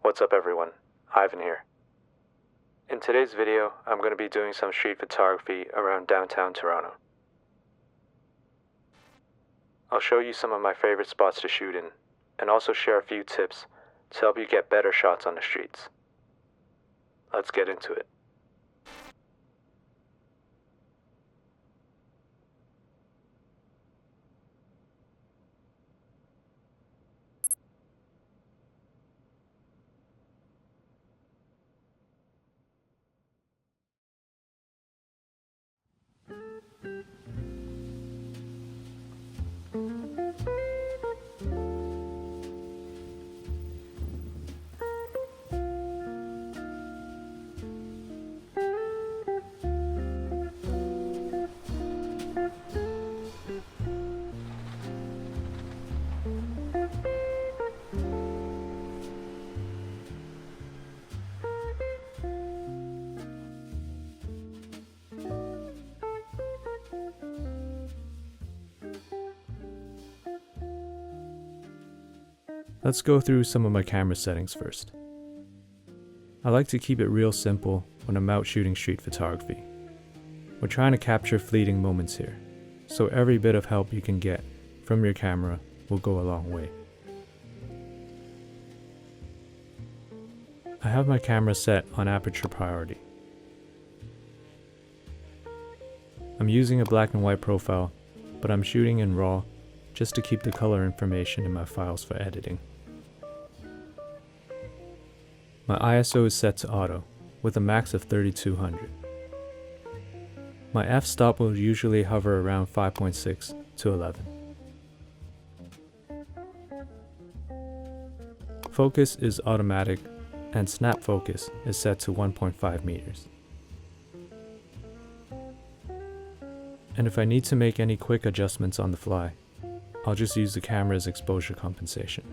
What's up everyone, Ivan here. In today's video, I'm going to be doing some street photography around downtown Toronto. I'll show you some of my favorite spots to shoot in, and also share a few tips to help you get better shots on the streets. Let's get into it. Let's go through some of my camera settings first. I like to keep it real simple when I'm out shooting street photography. We're trying to capture fleeting moments here, so every bit of help you can get from your camera will go a long way. I have my camera set on aperture priority. I'm using a black and white profile, but I'm shooting in RAW just to keep the color information in my files for editing. My ISO is set to auto, with a max of 3200. My f-stop will usually hover around 5.6 to 11. Focus is automatic, and snap focus is set to 1.5 meters. And if I need to make any quick adjustments on the fly, I'll just use the camera's exposure compensation.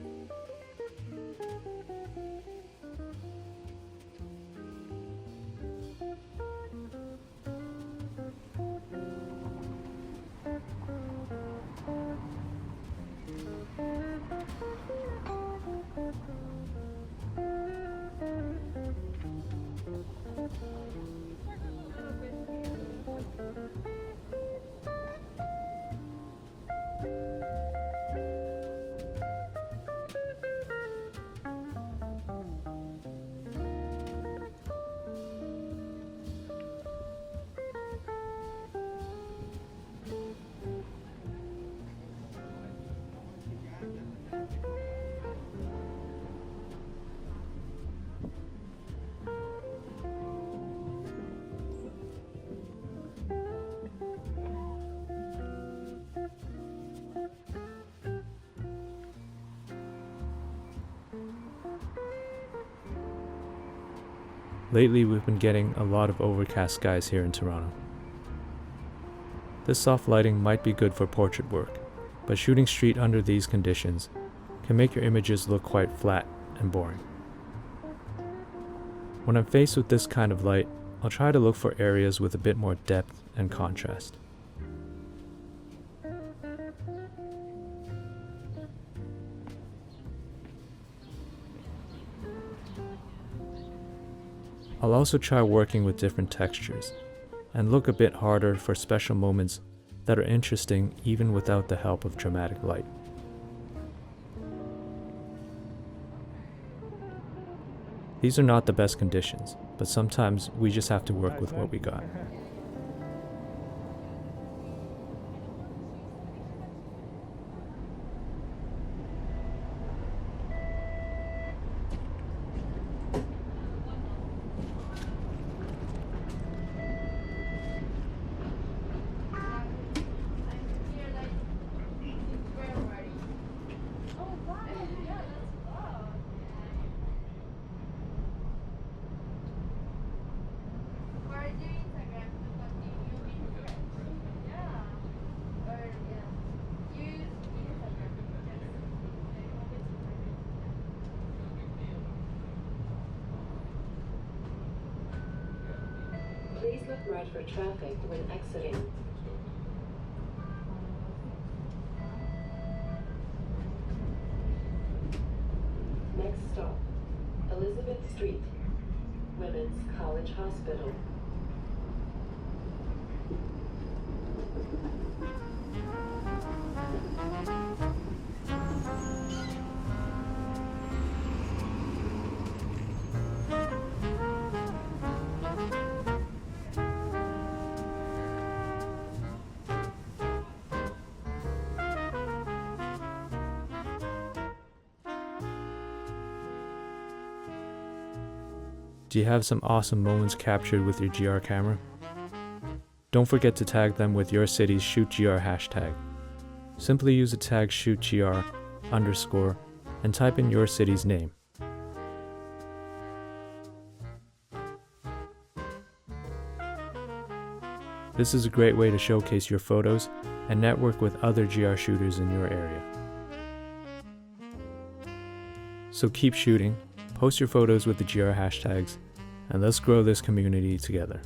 Lately, we've been getting a lot of overcast skies here in Toronto. This soft lighting might be good for portrait work, but shooting street under these conditions can make your images look quite flat and boring. When I'm faced with this kind of light, I'll try to look for areas with a bit more depth and contrast. I'll also try working with different textures, and look a bit harder for special moments that are interesting even without the help of dramatic light. These are not the best conditions, but sometimes we just have to work with what we got. Please look right for traffic when exiting. Next stop, Elizabeth Street, Women's College Hospital. Do you have some awesome moments captured with your GR camera? Don't forget to tag them with your city's ShootGR hashtag. Simply use the tag ShootGR_ and type in your city's name. This is a great way to showcase your photos and network with other GR shooters in your area. So keep shooting, post your photos with the GR hashtags, and let's grow this community together.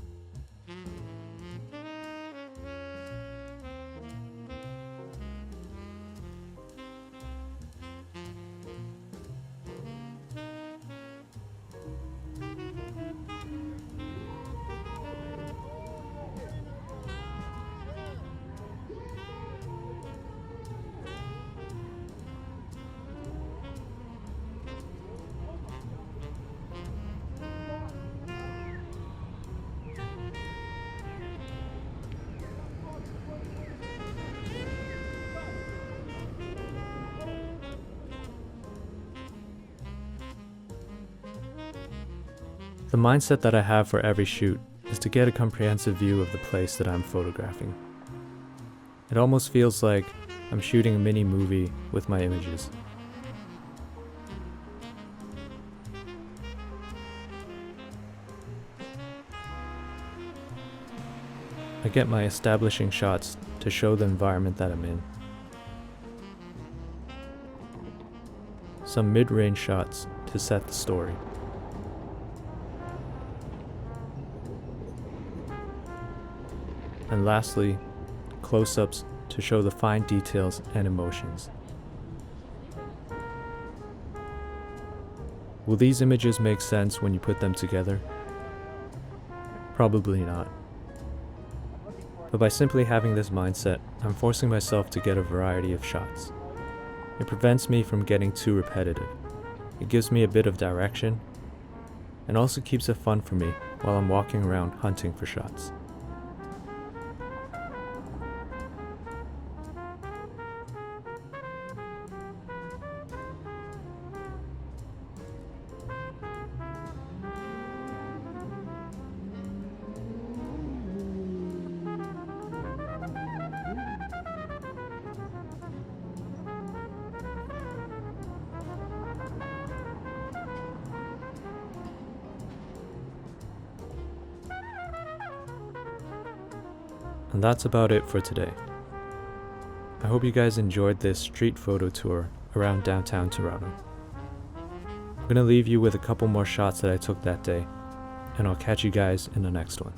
The mindset that I have for every shoot is to get a comprehensive view of the place that I'm photographing. It almost feels like I'm shooting a mini movie with my images. I get my establishing shots to show the environment that I'm in. Some mid-range shots to set the story. And lastly, close-ups to show the fine details and emotions. Will these images make sense when you put them together? Probably not. But by simply having this mindset, I'm forcing myself to get a variety of shots. It prevents me from getting too repetitive. It gives me a bit of direction, and also keeps it fun for me while I'm walking around hunting for shots. And that's about it for today. I hope you guys enjoyed this street photo tour around downtown Toronto. I'm gonna leave you with a couple more shots that I took that day, and I'll catch you guys in the next one.